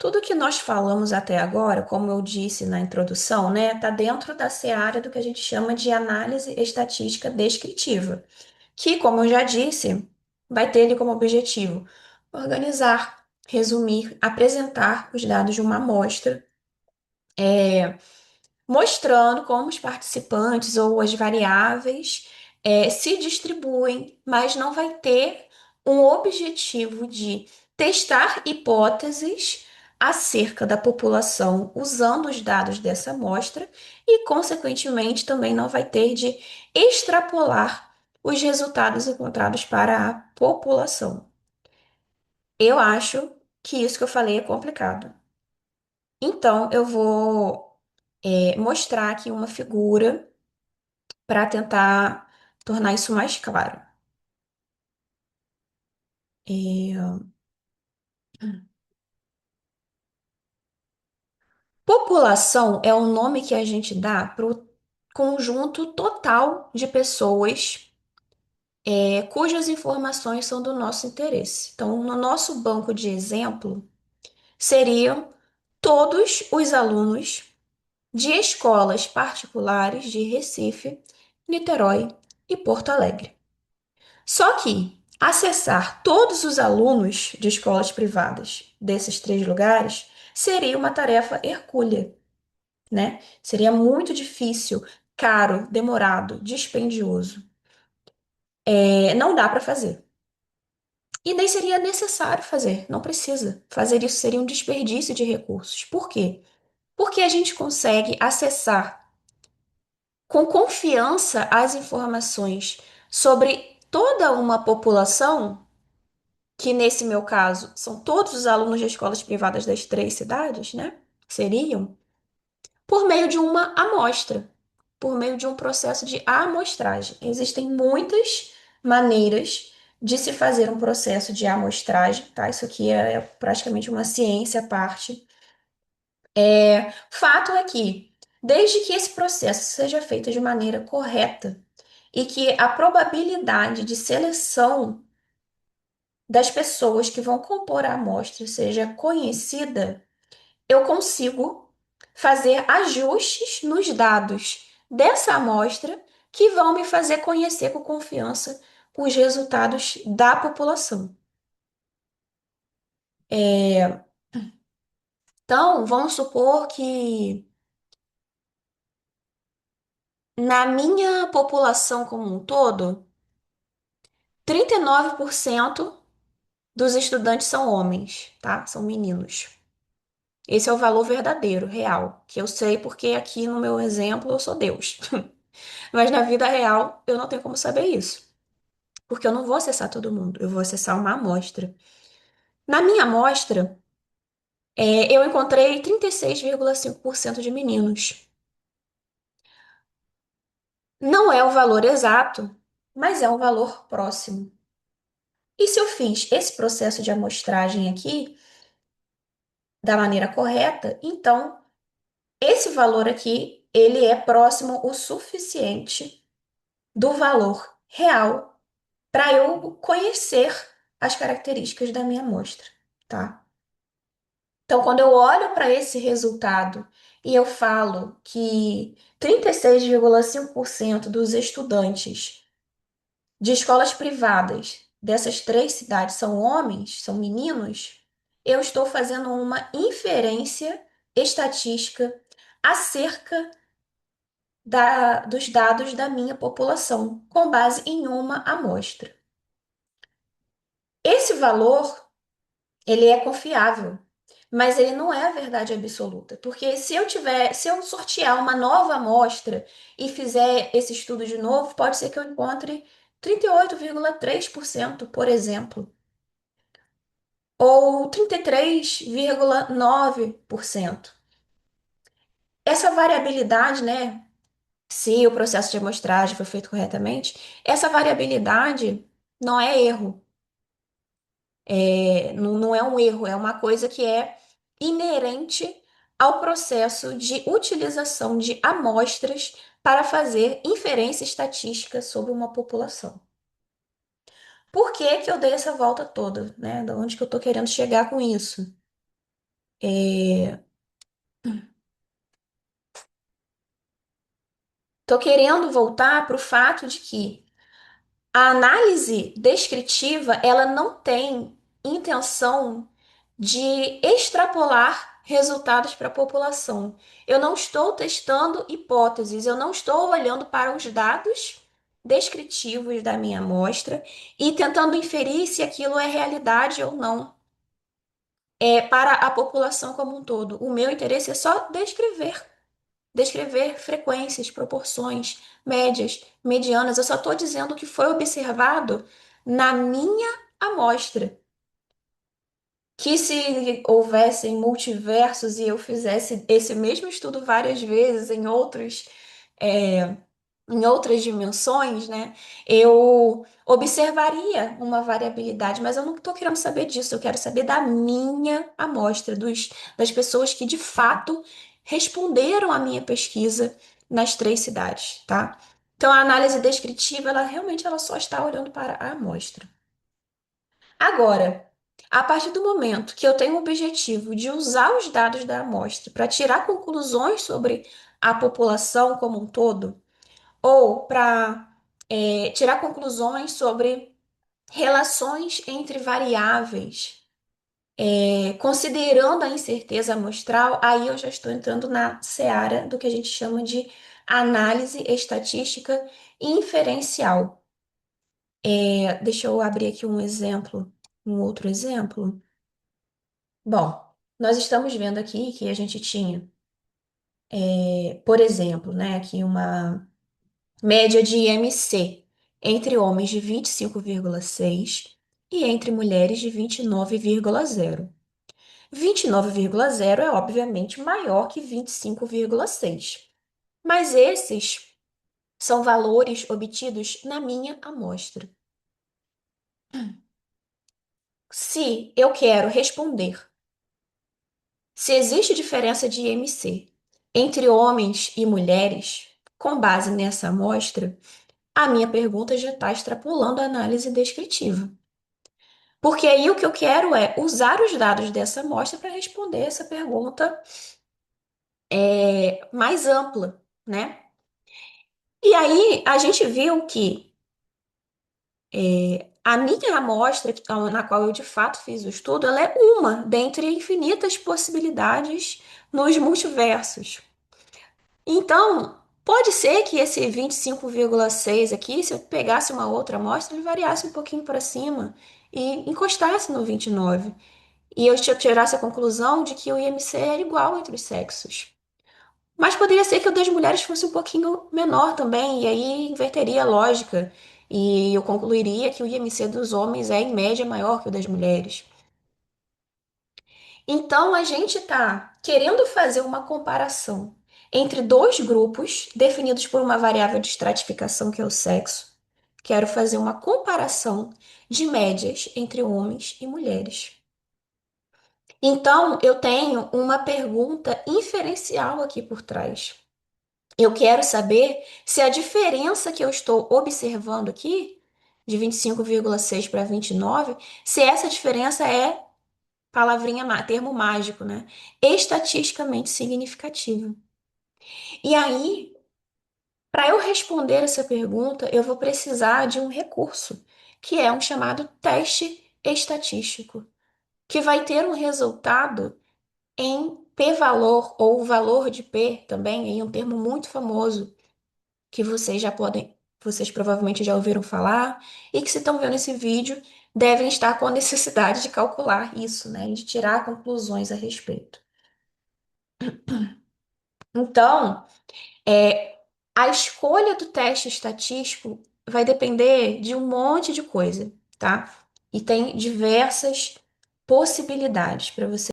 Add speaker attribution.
Speaker 1: Tudo que nós falamos até agora, como eu disse na introdução, né, está dentro da seara do que a gente chama de análise estatística descritiva, que, como eu já disse, vai ter ele como objetivo organizar, resumir, apresentar os dados de uma amostra, mostrando como os participantes ou as variáveis se distribuem, mas não vai ter um objetivo de testar hipóteses acerca da população usando os dados dessa amostra e, consequentemente, também não vai ter de extrapolar os resultados encontrados para a população. Eu acho que isso que eu falei é complicado. Então, eu vou mostrar aqui uma figura para tentar tornar isso mais claro. É, População é o nome que a gente dá para o conjunto total de pessoas cujas informações são do nosso interesse. Então, no nosso banco de exemplo, seriam todos os alunos de escolas particulares de Recife, Niterói e Porto Alegre. Só que acessar todos os alunos de escolas privadas desses três lugares seria uma tarefa hercúlea, né? Seria muito difícil, caro, demorado, dispendioso. Não dá para fazer. E nem seria necessário fazer, não precisa. Fazer isso seria um desperdício de recursos. Por quê? Porque a gente consegue acessar com confiança as informações sobre toda uma população que nesse meu caso são todos os alunos de escolas privadas das três cidades, né? Seriam por meio de uma amostra, por meio de um processo de amostragem. Existem muitas maneiras de se fazer um processo de amostragem, tá? Isso aqui é praticamente uma ciência à parte. Fato é que, desde que esse processo seja feito de maneira correta e que a probabilidade de seleção das pessoas que vão compor a amostra seja conhecida, eu consigo fazer ajustes nos dados dessa amostra que vão me fazer conhecer com confiança os resultados da população. É, então, vamos supor que na minha população como um todo, 39% dos estudantes são homens, tá? São meninos. Esse é o valor verdadeiro, real, que eu sei porque aqui no meu exemplo eu sou Deus. Mas na vida real eu não tenho como saber isso, porque eu não vou acessar todo mundo, eu vou acessar uma amostra. Na minha amostra, eu encontrei 36,5% de meninos. Não é o valor exato, mas é um valor próximo. E se eu fiz esse processo de amostragem aqui da maneira correta, então esse valor aqui, ele é próximo o suficiente do valor real para eu conhecer as características da minha amostra, tá? Então, quando eu olho para esse resultado e eu falo que 36,5% dos estudantes de escolas privadas dessas três cidades são homens, são meninos, eu estou fazendo uma inferência estatística acerca dos dados da minha população, com base em uma amostra. Esse valor, ele é confiável, mas ele não é a verdade absoluta, porque se eu sortear uma nova amostra e fizer esse estudo de novo, pode ser que eu encontre 38,3%, por exemplo, ou 33,9%. Essa variabilidade, né, se o processo de amostragem foi feito corretamente, essa variabilidade não é erro. Não é um erro, é uma coisa que é inerente ao processo de utilização de amostras para fazer inferência estatística sobre uma população. Por que que eu dei essa volta toda, né? De onde que eu estou querendo chegar com isso? Tô querendo voltar para o fato de que a análise descritiva, ela não tem intenção de extrapolar resultados para a população. Eu não estou testando hipóteses, eu não estou olhando para os dados descritivos da minha amostra e tentando inferir se aquilo é realidade ou não, para a população como um todo. O meu interesse é só descrever frequências, proporções, médias, medianas. Eu só estou dizendo o que foi observado na minha amostra. Que se houvessem multiversos e eu fizesse esse mesmo estudo várias vezes é, em outras dimensões, né? Eu observaria uma variabilidade, mas eu não estou querendo saber disso. Eu quero saber da minha amostra, das pessoas que de fato responderam à minha pesquisa nas três cidades, tá? Então, a análise descritiva, ela realmente ela só está olhando para a amostra. Agora, a partir do momento que eu tenho o objetivo de usar os dados da amostra para tirar conclusões sobre a população como um todo, ou para tirar conclusões sobre relações entre variáveis, considerando a incerteza amostral, aí eu já estou entrando na seara do que a gente chama de análise estatística inferencial. Deixa eu abrir aqui um exemplo, um outro exemplo. Bom, nós estamos vendo aqui que a gente tinha, por exemplo, né, aqui uma média de IMC entre homens de 25,6 e entre mulheres de 29,0. 29,0 é obviamente maior que 25,6. Mas esses são valores obtidos na minha amostra. Se eu quero responder se existe diferença de IMC entre homens e mulheres, com base nessa amostra, a minha pergunta já está extrapolando a análise descritiva. Porque aí o que eu quero é usar os dados dessa amostra para responder essa pergunta mais ampla, né? E aí a gente viu que a minha amostra, na qual eu de fato fiz o estudo, ela é uma dentre infinitas possibilidades nos multiversos. Então, pode ser que esse 25,6 aqui, se eu pegasse uma outra amostra, ele variasse um pouquinho para cima e encostasse no 29. E eu tirasse a conclusão de que o IMC era igual entre os sexos. Mas poderia ser que o das mulheres fosse um pouquinho menor também, e aí inverteria a lógica. E eu concluiria que o IMC dos homens é, em média, maior que o das mulheres. Então, a gente está querendo fazer uma comparação entre dois grupos definidos por uma variável de estratificação, que é o sexo. Quero fazer uma comparação de médias entre homens e mulheres. Então, eu tenho uma pergunta inferencial aqui por trás. Eu quero saber se a diferença que eu estou observando aqui, de 25,6 para 29, se essa diferença é palavrinha, termo mágico, né? Estatisticamente significativa. E aí, para eu responder essa pergunta, eu vou precisar de um recurso, que é um chamado teste estatístico, que vai ter um resultado em p-valor ou valor de P também, aí um termo muito famoso que vocês provavelmente já ouviram falar e que se estão vendo esse vídeo devem estar com a necessidade de calcular isso, né, e de tirar conclusões a respeito. Então, é, a escolha do teste estatístico vai depender de um monte de coisa, tá? E tem diversas possibilidades para você